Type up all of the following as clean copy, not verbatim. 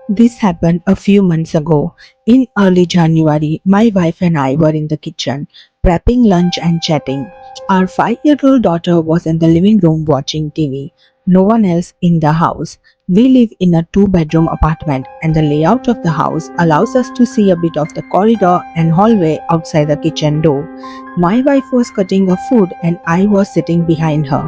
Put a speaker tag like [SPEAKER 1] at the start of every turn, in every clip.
[SPEAKER 1] This happened a few months ago. In early January, my wife and I were in the kitchen, prepping lunch and chatting. Our 5-year-old daughter was in the living room watching TV. No one else in the house. We live in a two-bedroom apartment, and the layout of the house allows us to see a bit of the corridor and hallway outside the kitchen door. My wife was cutting her food, and I was sitting behind her.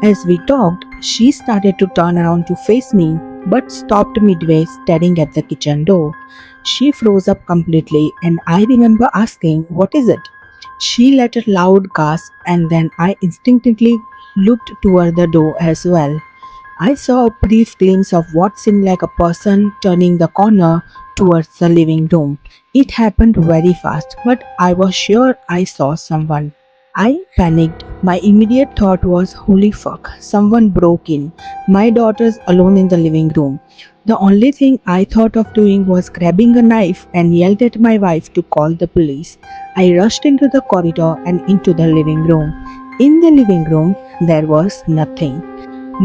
[SPEAKER 1] As we talked, she started to turn around to face me but stopped midway staring at the kitchen door. She froze up completely, and I remember asking, "What is it?" She let a loud gasp, and then I instinctively looked toward the door as well. I saw a brief glimpse of what seemed like a person turning the corner towards the living room. It happened very fast, but I was sure I saw someone. I panicked. My immediate thought was, "Holy fuck, someone broke in. My daughter's alone in the living room." The only thing I thought of doing was grabbing a knife and yelled at my wife to call the police. I rushed into the corridor and into the living room. In the living room, there was nothing.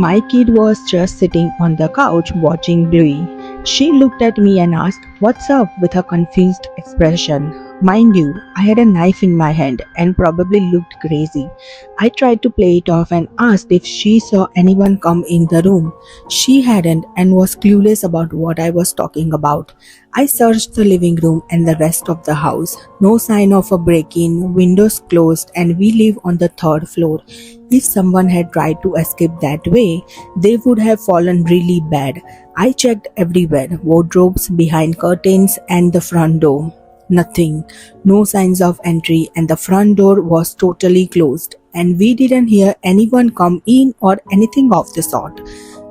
[SPEAKER 1] My kid was just sitting on the couch watching Bluey. She looked at me and asked, "What's up?" with a confused expression. Mind you, I had a knife in my hand and probably looked crazy. I tried to play it off and asked if she saw anyone come in the room. She hadn't and was clueless about what I was talking about. I searched the living room and the rest of the house. No sign of a break-in, windows closed, and we live on the third floor. If someone had tried to escape that way, they would have fallen really bad. I checked everywhere, wardrobes, behind curtains, and the front door. Nothing. No signs of entry, and the front door was totally closed, and we didn't hear anyone come in or anything of the sort.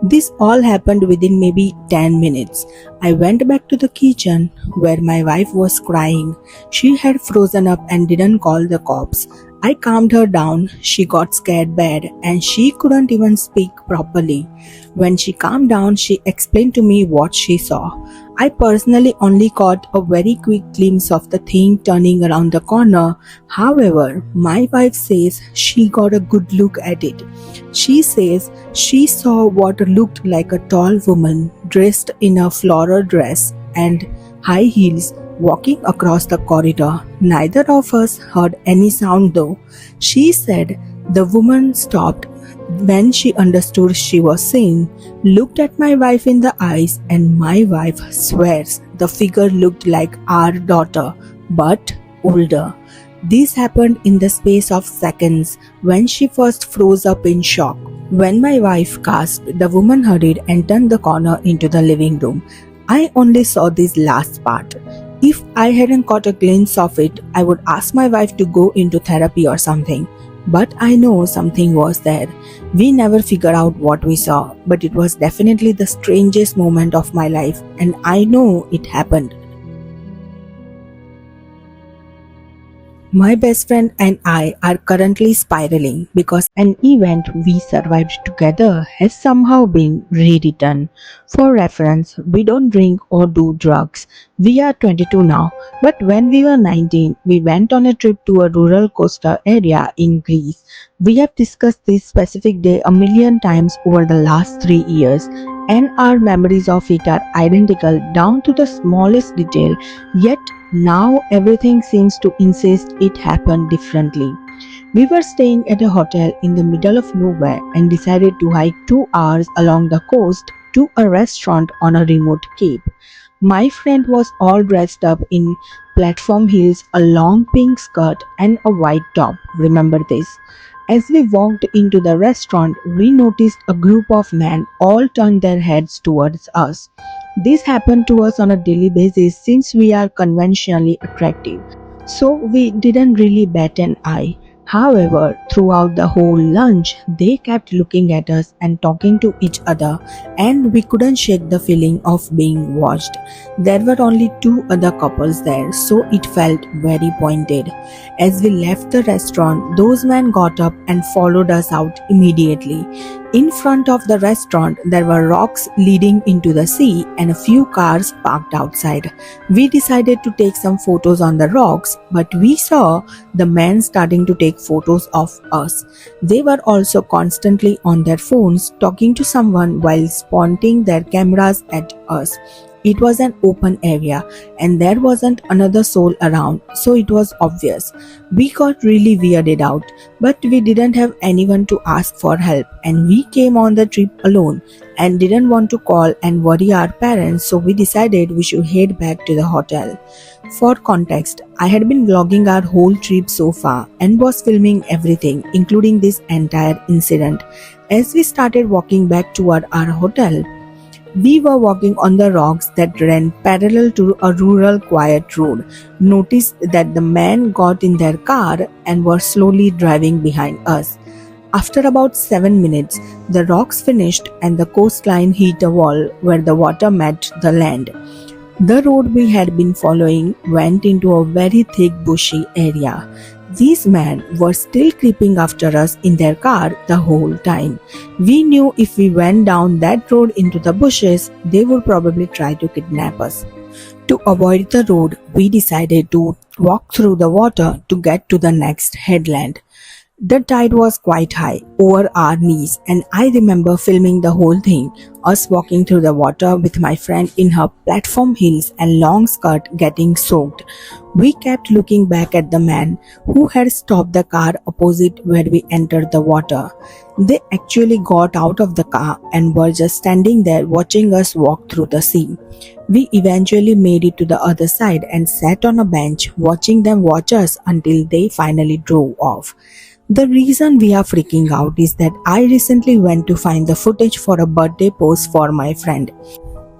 [SPEAKER 1] This all happened within maybe 10 minutes. I went back to the kitchen where my wife was crying. She had frozen up and didn't call the cops. I calmed her down. She got scared bad and she couldn't even speak properly. When she calmed down, she explained to me what she saw. I personally only caught a very quick glimpse of the thing turning around the corner. However, my wife says she got a good look at it. She says she saw what looked like a tall woman dressed in a floral dress and high heels walking across the corridor. Neither of us heard any sound though. She said the woman stopped when she understood she was seen, looked at my wife in the eyes, and my wife swears the figure looked like our daughter, but older. This happened in the space of seconds when she first froze up in shock. When my wife gasped, the woman hurried and turned the corner into the living room. I only saw this last part. If I hadn't caught a glimpse of it, I would ask my wife to go into therapy or something. But I know something was there. We never figured out what we saw, but it was definitely the strangest moment of my life, and I know it happened. My best friend and I are currently spiraling because an event we survived together has somehow been rewritten. For reference, we don't drink or do drugs. We are 22 now, but when we were 19, we went on a trip to a rural coastal area in Greece. We have discussed this specific day a million times over the last 3 years, and our memories of it are identical down to the smallest detail, yet now everything seems to insist it happened differently. We were staying at a hotel in the middle of nowhere and decided to hike 2 hours along the coast to a restaurant on a remote cape. My friend was all dressed up in platform heels, a long pink skirt, and a white top. Remember this? As we walked into the restaurant, we noticed a group of men all turned their heads towards us. This happened to us on a daily basis since we are conventionally attractive, so we didn't really bat an eye. However, throughout the whole lunch, they kept looking at us and talking to each other, and we couldn't shake the feeling of being watched. There were only two other couples there, so it felt very pointed. As we left the restaurant, those men got up and followed us out immediately. In front of the restaurant, there were rocks leading into the sea and a few cars parked outside. We decided to take some photos on the rocks, but we saw the men starting to take photos of us. They were also constantly on their phones talking to someone while pointing their cameras at us. It was an open area and there wasn't another soul around, so it was obvious. We got really weirded out, but we didn't have anyone to ask for help, and we came on the trip alone and didn't want to call and worry our parents, so we decided we should head back to the hotel. For context, I had been vlogging our whole trip so far and was filming everything, including this entire incident. As we started walking back toward our hotel, we were walking on the rocks that ran parallel to a rural quiet road. Noticed that the men got in their car and were slowly driving behind us. After about 7 minutes, the rocks finished and the coastline hit a wall where the water met the land. The road we had been following went into a very thick bushy area. These men were still creeping after us in their car the whole time. We knew if we went down that road into the bushes, they would probably try to kidnap us. To avoid the road, we decided to walk through the water to get to the next headland. The tide was quite high, over our knees, and I remember filming the whole thing, us walking through the water with my friend in her platform heels and long skirt getting soaked. We kept looking back at the man who had stopped the car opposite where we entered the water. They actually got out of the car and were just standing there watching us walk through the sea. We eventually made it to the other side and sat on a bench watching them watch us until they finally drove off. The reason we are freaking out is that I recently went to find the footage for a birthday post for my friend.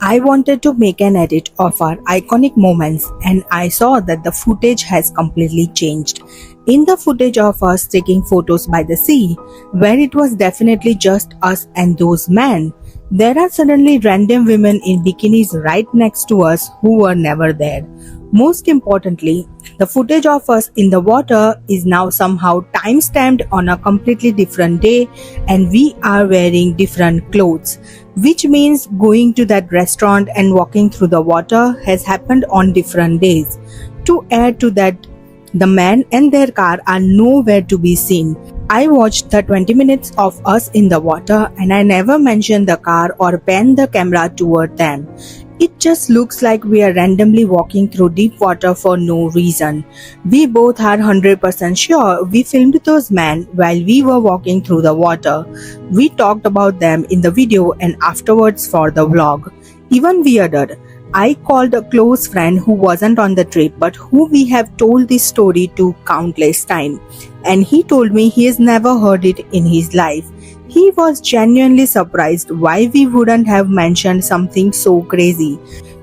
[SPEAKER 1] I wanted to make an edit of our iconic moments and I saw that the footage has completely changed. In the footage of us taking photos by the sea, where it was definitely just us and those men, there are suddenly random women in bikinis right next to us who were never there. Most importantly, the footage of us in the water is now somehow time-stamped on a completely different day and we are wearing different clothes, which means going to that restaurant and walking through the water has happened on different days. To add to that, the men and their car are nowhere to be seen. I watched the 20 minutes of us in the water and I never mentioned the car or panned the camera toward them. It just looks like we are randomly walking through deep water for no reason. We both are 100% sure we filmed those men while we were walking through the water. We talked about them in the video and afterwards for the vlog. Even weirder, I called a close friend who wasn't on the trip but who we have told this story to countless times, and he told me he has never heard it in his life. He was genuinely surprised why we wouldn't have mentioned something so crazy.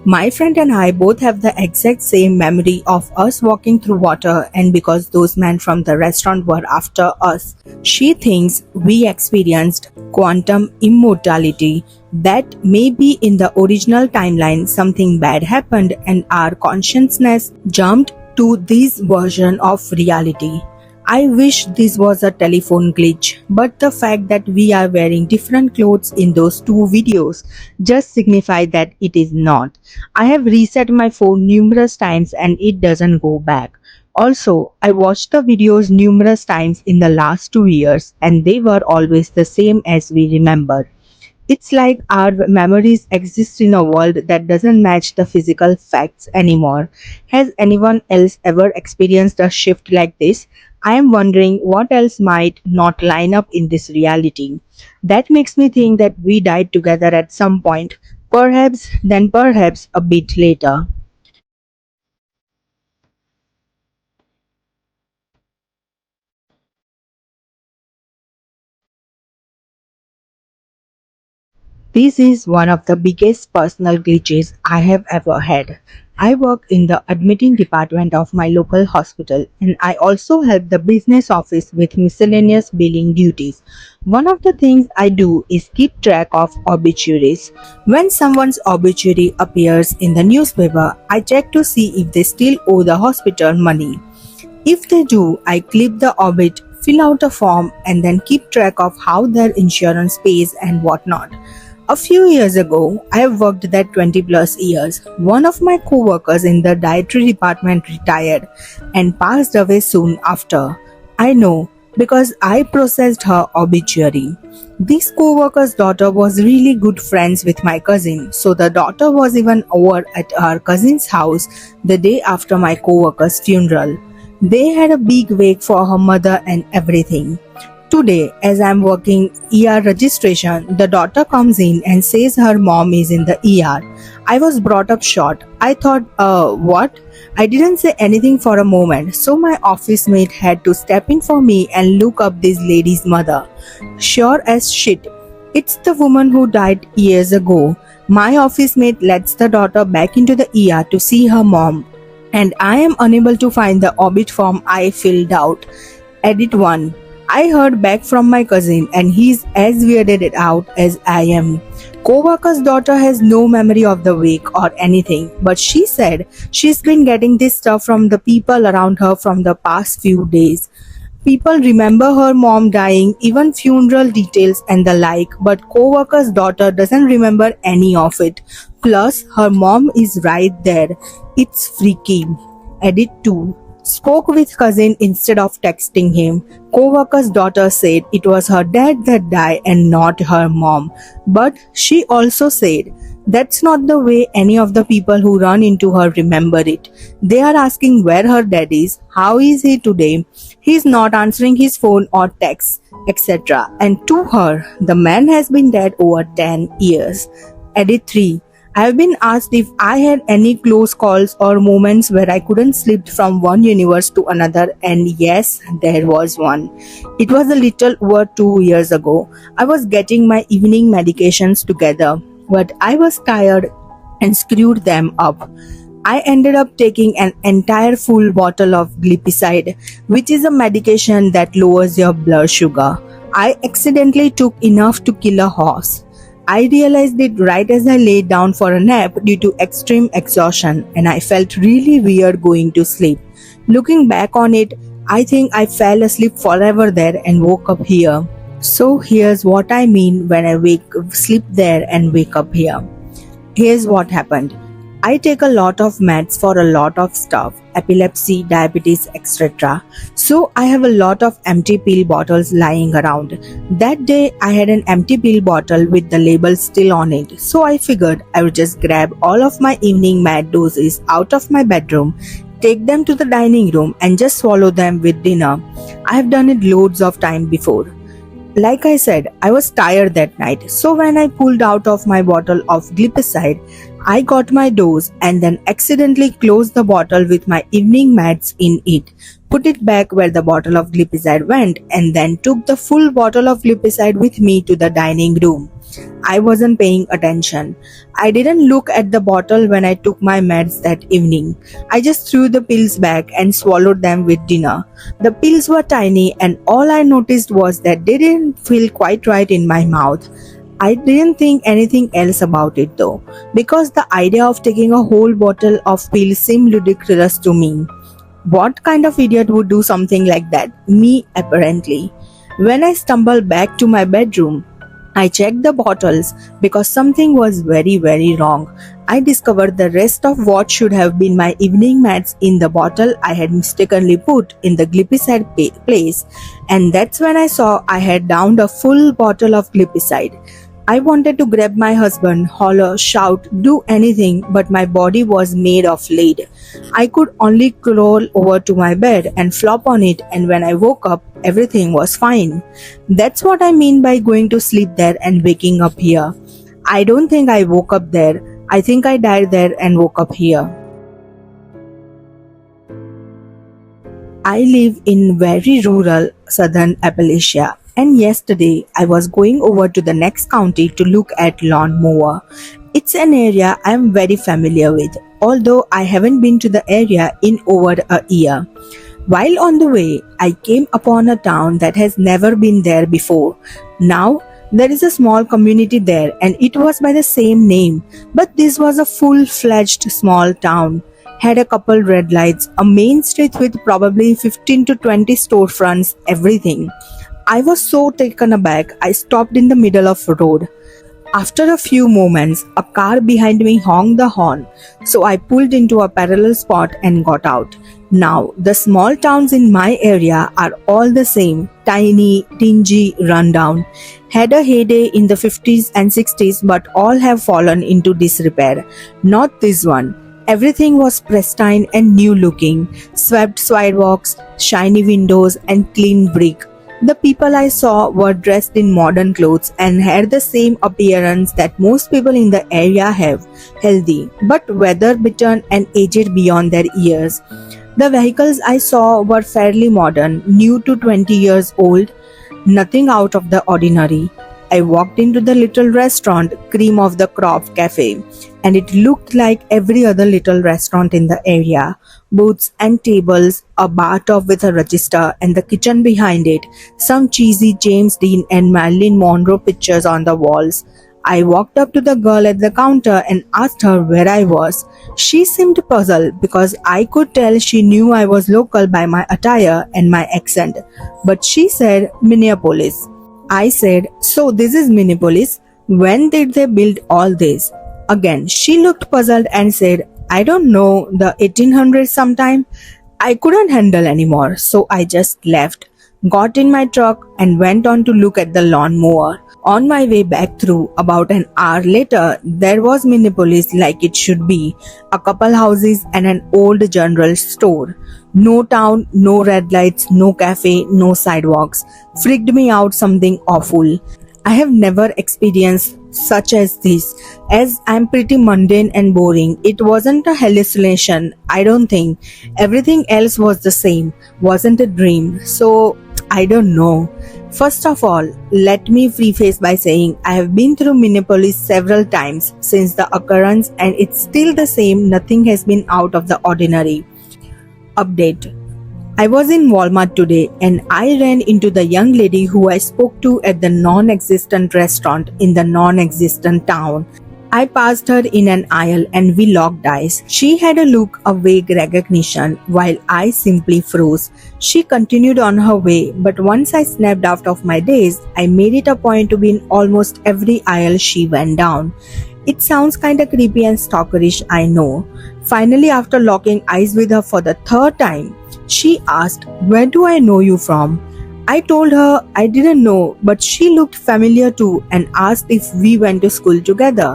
[SPEAKER 1] My friend and I both have the exact same memory of us walking through water, and because those men from the restaurant were after us, she thinks we experienced quantum immortality, that maybe in the original timeline something bad happened and our consciousness jumped to this version of reality. I wish this was a telephone glitch, but the fact that we are wearing different clothes in those two videos just signify that it is not. I have reset my phone numerous times and it doesn't go back. Also, I watched the videos numerous times in the last 2 years and they were always the same as we remember. It's like our memories exist in a world that doesn't match the physical facts anymore. Has anyone else ever experienced a shift like this? I am wondering what else might not line up in this reality. That makes me think that we died together at some point, perhaps, then perhaps a bit later. This is one of the biggest personal glitches I have ever had. I work in the admitting department of my local hospital and I also help the business office with miscellaneous billing duties. One of the things I do is keep track of obituaries. When someone's obituary appears in the newspaper, I check to see if they still owe the hospital money. If they do, I clip the obit, fill out a form, and then keep track of how their insurance pays and whatnot. A few years ago, I have worked there 20 plus years. One of my co-workers in the dietary department retired and passed away soon after. I know, because I processed her obituary. This co-worker's daughter was really good friends with my cousin, so the daughter was even over at her cousin's house the day after my co-worker's funeral. They had a big wake for her mother and everything. Today, as I'm working ER registration, the daughter comes in and says her mom is in the ER. I was brought up short. I thought, what? I didn't say anything for a moment, so my office mate had to step in for me and look up this lady's mother. Sure as shit, it's the woman who died years ago. My office mate lets the daughter back into the ER to see her mom, and I am unable to find the obit form I filled out. Edit 1. I heard back from my cousin and he's as weirded out as I am. Co-worker's daughter has no memory of the wake or anything, but she said she's been getting this stuff from the people around her from the past few days. People remember her mom dying, even funeral details and the like, but co-worker's daughter doesn't remember any of it. Plus, her mom is right there. It's freaky. Edit 2. Spoke with cousin instead of texting him. Co-worker's daughter said it was her dad that died and not her mom. But she also said that's not the way any of the people who run into her remember it. They are asking where her dad is, how is he today, he's not answering his phone or texts, etc. And to her, the man has been dead over 10 years. Edit 3. I have been asked if I had any close calls or moments where I couldn't slip from one universe to another, and yes, there was one. It was a little over 2 years ago. I was getting my evening medications together, but I was tired and screwed them up. I ended up taking an entire full bottle of glipizide, which is a medication that lowers your blood sugar. I accidentally took enough to kill a horse. I realized it right as I laid down for a nap due to extreme exhaustion, and I felt really weird going to sleep. Looking back on it, I think I fell asleep forever there and woke up here. So here's what I mean when I sleep there and wake up here. Here's what happened. I take a lot of meds for a lot of stuff, epilepsy, diabetes, etc. So I have a lot of empty pill bottles lying around. That day I had an empty pill bottle with the label still on it. So I figured I would just grab all of my evening med doses out of my bedroom, take them to the dining room and just swallow them with dinner. I have done it loads of time before. Like I said, I was tired that night, so when I pulled out of my bottle of glipizide, I got my dose and then accidentally closed the bottle with my evening meds in it, put it back where the bottle of glipizide went, and then took the full bottle of glipizide with me to the dining room. I wasn't paying attention. I didn't look at the bottle when I took my meds that evening. I just threw the pills back and swallowed them with dinner. The pills were tiny and all I noticed was that they didn't feel quite right in my mouth. I didn't think anything else about it though, because the idea of taking a whole bottle of pills seemed ridiculous to me. What kind of idiot would do something like that? Me, apparently. When I stumbled back to my bedroom, I checked the bottles because something was very wrong. I discovered the rest of what should have been my evening meds in the bottle I had mistakenly put in the glipizide place, and that's when I saw I had downed a full bottle of glipizide. I wanted to grab my husband, holler, shout, do anything, but my body was made of lead. I could only crawl over to my bed and flop on it, and when I woke up, everything was fine. That's what I mean by going to sleep there and waking up here. I don't think I woke up there. I think I died there and woke up here. I live in very rural southern Appalachia, and yesterday I was going over to the next county to look at lawnmower. It's an area I am very familiar with, although I haven't been to the area in over a year. While on the way, I came upon a town that has never been there before. Now, there is a small community there and it was by the same name, but this was a full-fledged small town. Had a couple red lights, a main street with probably 15 to 20 storefronts, everything. I was so taken aback, I stopped in the middle of the road. After a few moments, a car behind me honked the horn, so I pulled into a parallel spot and got out. Now, the small towns in my area are all the same, tiny, dingy, rundown. Had a heyday in the 50s and 60s, but all have fallen into disrepair. Not this one. Everything was pristine and new looking, swept sidewalks, shiny windows, and clean brick. The people I saw were dressed in modern clothes and had the same appearance that most people in the area have, healthy, but weather-bitten and aged beyond their years. The vehicles I saw were fairly modern, new to 20 years old, nothing out of the ordinary. I walked into the little restaurant, Cream of the Crop Cafe, and it looked like every other little restaurant in the area. Booths and tables, a bar top with a register, and the kitchen behind it, some cheesy James Dean and Marilyn Monroe pictures on the walls. I walked up to the girl at the counter and asked her where I was. She seemed puzzled because I could tell she knew I was local by my attire and my accent. But she said Minneapolis. I said, "So this is Minneapolis? When did they build all this?" Again, she looked puzzled and said, "I don't know, the 1800s sometime." I couldn't handle anymore, so I just left, got in my truck and went on to look at the lawnmower. On my way back through, about an hour later, there was Minneapolis like it should be, a couple houses and an old general store. No town, no red lights, no cafe, no sidewalks. Freaked me out something awful. I have never experienced such as this, as I'm pretty mundane and boring. It wasn't a hallucination, I don't think. Everything else was the same, wasn't a dream. So, I don't know. First of all, let me preface by saying I have been through Minneapolis several times since the occurrence and it's still the same, nothing has been out of the ordinary. Update. I was in Walmart today and I ran into the young lady who I spoke to at the non-existent restaurant in the non-existent town. I passed her in an aisle and we locked eyes. She had a look of vague recognition while I simply froze. She continued on her way, but once I snapped out of my daze, I made it a point to be in almost every aisle she went down. It sounds kinda creepy and stalkerish, I know. Finally, after locking eyes with her for the third time, she asked, "Where do I know you from?" I told her I didn't know, but she looked familiar too and asked if we went to school together.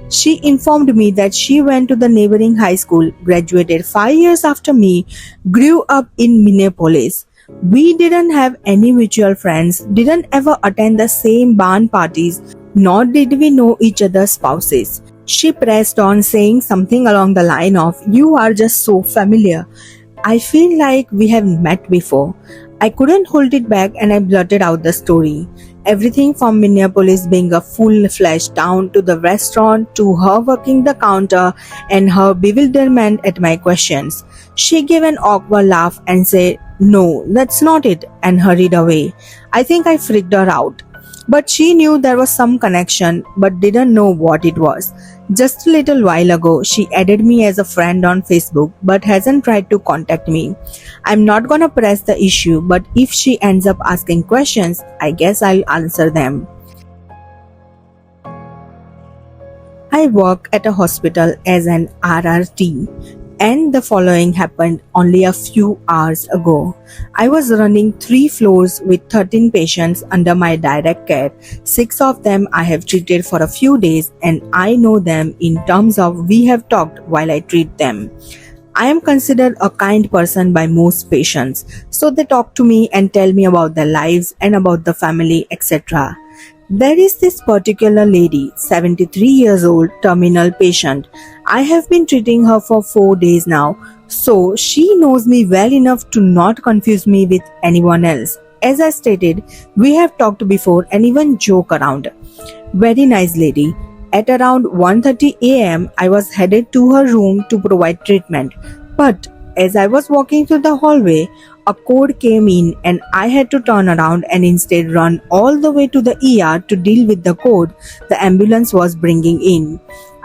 [SPEAKER 1] She informed me that she went to the neighboring high school, graduated 5 years after me, grew up in Minneapolis. We didn't have any mutual friends, didn't ever attend the same barn parties, nor did we know each other's spouses. She pressed on, saying something along the line of, "You are just so familiar. I feel like we have met before." I couldn't hold it back and I blurted out the story. Everything from Minneapolis being a full-fledged town to the restaurant to her working the counter and her bewilderment at my questions. She gave an awkward laugh and said, "No, that's not it," and hurried away. I think I freaked her out. But she knew there was some connection but didn't know what it was. Just a little while ago, she added me as a friend on Facebook but hasn't tried to contact me. I'm not gonna press the issue, but if she ends up asking questions, I guess I'll answer them. I work at a hospital as an RRT. And the following happened only a few hours ago. I was running 3 floors with 13 patients under my direct care. 6 of them I have treated for a few days and I know them in terms of we have talked while I treat them. I am considered a kind person by most patients, so they talk to me and tell me about their lives and about the family, etc. There is this particular lady, 73 years old, terminal patient. I have been treating her for 4 days now, so she knows me well enough to not confuse me with anyone else. As I stated, we have talked before and even joke around. Very nice lady. At around 1:30 a.m., I was headed to her room to provide treatment. But as I was walking through the hallway, a code came in and I had to turn around and instead run all the way to the ER to deal with the code the ambulance was bringing in.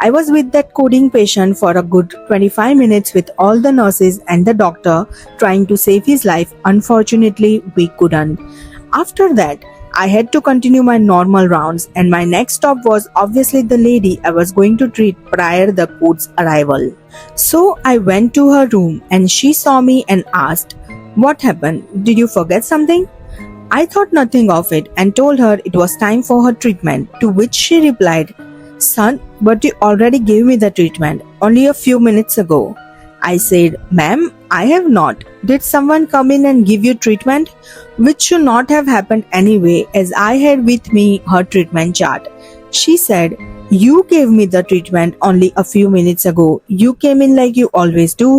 [SPEAKER 1] I was with that coding patient for a good 25 minutes with all the nurses and the doctor trying to save his life. Unfortunately, we couldn't. After that, I had to continue my normal rounds, and my next stop was obviously the lady I was going to treat prior the court's arrival. So I went to her room and she saw me and asked, "What happened? Did you forget something?" I thought nothing of it and told her it was time for her treatment, to which she replied, "Son, but you already gave me the treatment only a few minutes ago." I said, "Ma'am, I have not. Did someone come in and give you treatment?" Which should not have happened anyway, as I had with me her treatment chart. She said, "You gave me the treatment only a few minutes ago. You came in like you always do,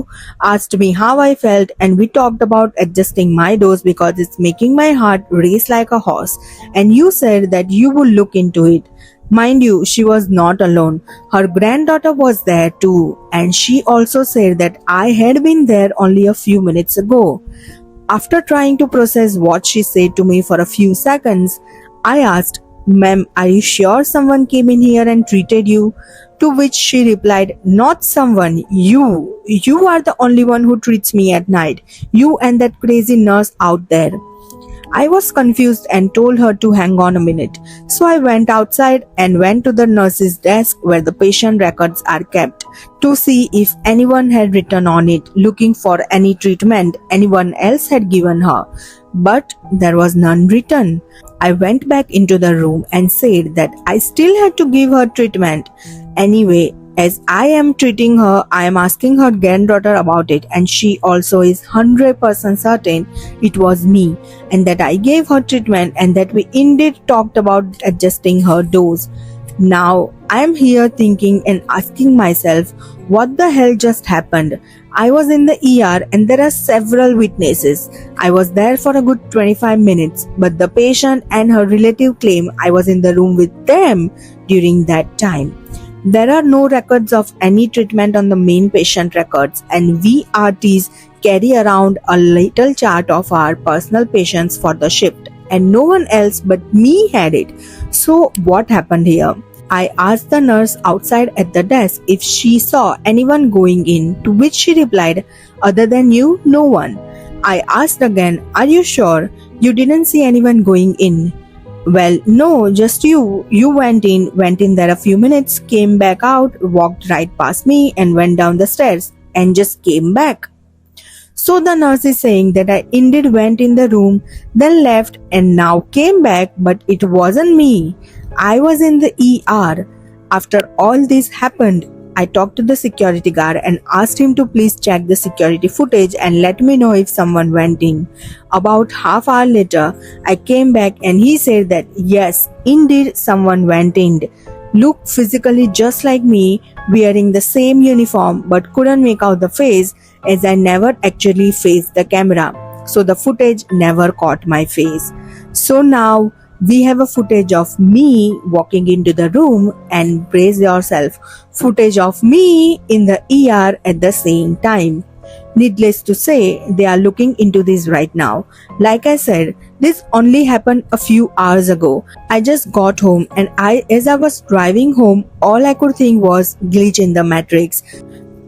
[SPEAKER 1] asked me how I felt, and we talked about adjusting my dose because it's making my heart race like a horse. And you said that you would look into it." Mind you, she was not alone. Her granddaughter was there too, and she also said that I had been there only a few minutes ago. After trying to process what she said to me for a few seconds, I asked, "Ma'am, are you sure someone came in here and treated you?" To which she replied, "Not someone, you. You are the only one who treats me at night. You and that crazy nurse out there." I was confused and told her to hang on a minute. So I went outside and went to the nurse's desk where the patient records are kept to see if anyone had written on it looking for any treatment anyone else had given her. But there was none written. I went back into the room and said that I still had to give her treatment. Anyway, as I am treating her, I am asking her granddaughter about it, and she also is 100% certain it was me and that I gave her treatment and that we indeed talked about adjusting her dose. Now I am here thinking and asking myself, what the hell just happened? I was in the ER and there are several witnesses. I was there for a good 25 minutes, but the patient and her relative claim I was in the room with them during that time. There are no records of any treatment on the main patient records, and VRTs carry around a little chart of our personal patients for the shift, and no one else but me had it. So what happened here? I asked the nurse outside at the desk if she saw anyone going in, to which she replied, "Other than you, no one." I asked again, "Are you sure you didn't see anyone going in?" "Well, no, just you. You went in there a few minutes, came back out, walked right past me and went down the stairs and just came back." So the nurse is saying that I indeed went in the room, then left and now came back, but it wasn't me. I was in the ER. After all this happened, I talked to the security guard and asked him to please check the security footage and let me know if someone went in. About half hour later, I came back and he said that yes, indeed someone went in. Looked physically just like me, wearing the same uniform, but couldn't make out the face as I never actually faced the camera. So the footage never caught my face. So now we have a footage of me walking into the room and brace yourself, footage of me in the ER at the same time. Needless to say, they are looking into this right now. Like I said, this only happened a few hours ago. I just got home and as I was driving home, all I could think was glitch in the matrix.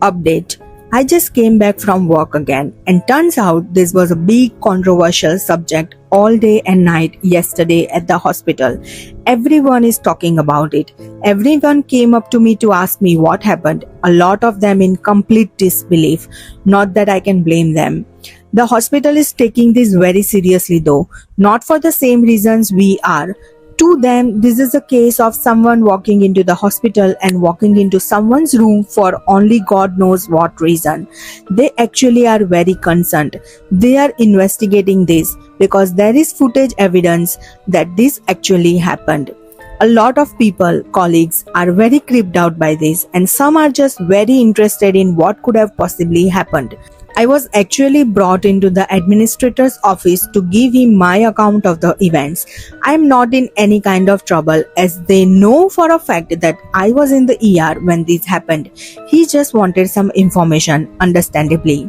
[SPEAKER 1] Update. I just came back from work again, and turns out this was a big controversial subject all day and night yesterday at the hospital. Everyone is talking about it. Everyone came up to me to ask me what happened, a lot of them in complete disbelief. Not that I can blame them. The hospital is taking this very seriously though, not for the same reasons we are. To them, this is a case of someone walking into the hospital and walking into someone's room for only God knows what reason. They actually are very concerned. They are investigating this because there is footage evidence that this actually happened. A lot of people, colleagues, are very creeped out by this, and some are just very interested in what could have possibly happened. I was actually brought into the administrator's office to give him my account of the events. I am not in any kind of trouble as they know for a fact that I was in the ER when this happened. He just wanted some information, understandably.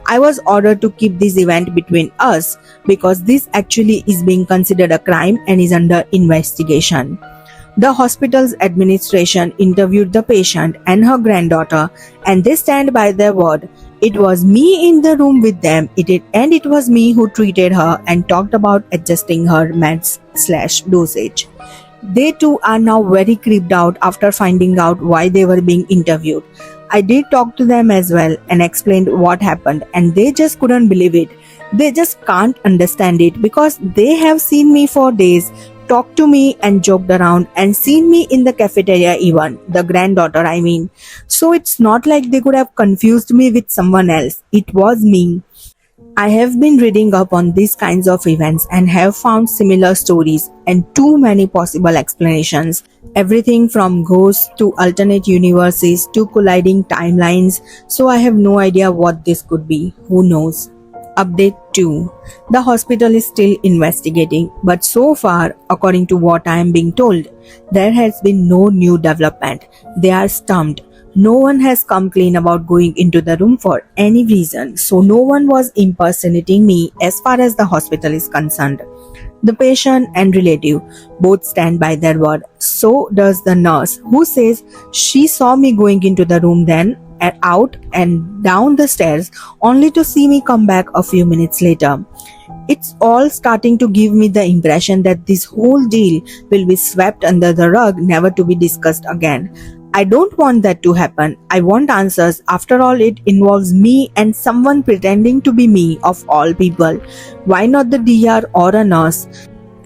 [SPEAKER 1] I was ordered to keep this event between us because this actually is being considered a crime and is under investigation. The hospital's administration interviewed the patient and her granddaughter, and they stand by their word. It was me in the room with them, and it was me who treated her and talked about adjusting her meds/dosage. They too are now very creeped out after finding out why they were being interviewed. I did talk to them as well and explained what happened, and they just couldn't believe it. They just can't understand it because they have seen me for days, talked to me and joked around, and seen me in the cafeteria even, the granddaughter I mean. So it's not like they could have confused me with someone else. It was me. I have been reading up on these kinds of events and have found similar stories and too many possible explanations. Everything from ghosts to alternate universes to colliding timelines. So I have no idea what this could be. Who knows? Update 2. The hospital is still investigating, but so far, according to what I am being told, there has been no new development. They are stumped. No one has come clean about going into the room for any reason, so no one was impersonating me as far as the hospital is concerned. The patient and relative both stand by their word. So does the nurse, who says she saw me going into the room then and out and down the stairs only to see me come back a few minutes later. It's all starting to give me the impression that this whole deal will be swept under the rug, never to be discussed again. I don't want that to happen. I want answers. After all, it involves me and someone pretending to be me of all people. Why not the DR or a nurse?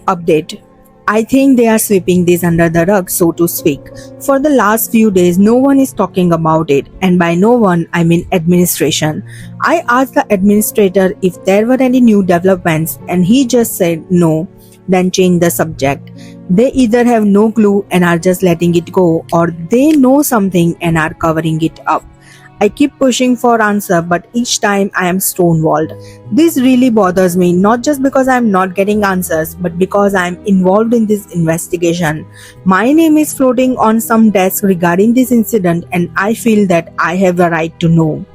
[SPEAKER 1] Update. I think they are sweeping this under the rug, so to speak. For the last few days, no one is talking about it, and by no one, I mean administration. I asked the administrator if there were any new developments, and he just said no, then changed the subject. They either have no clue and are just letting it go, or they know something and are covering it up. I keep pushing for answer, but each time I am stonewalled. This really bothers me, not just because I am not getting answers, but because I am involved in this investigation. My name is floating on some desk regarding this incident, and I feel that I have a right to know.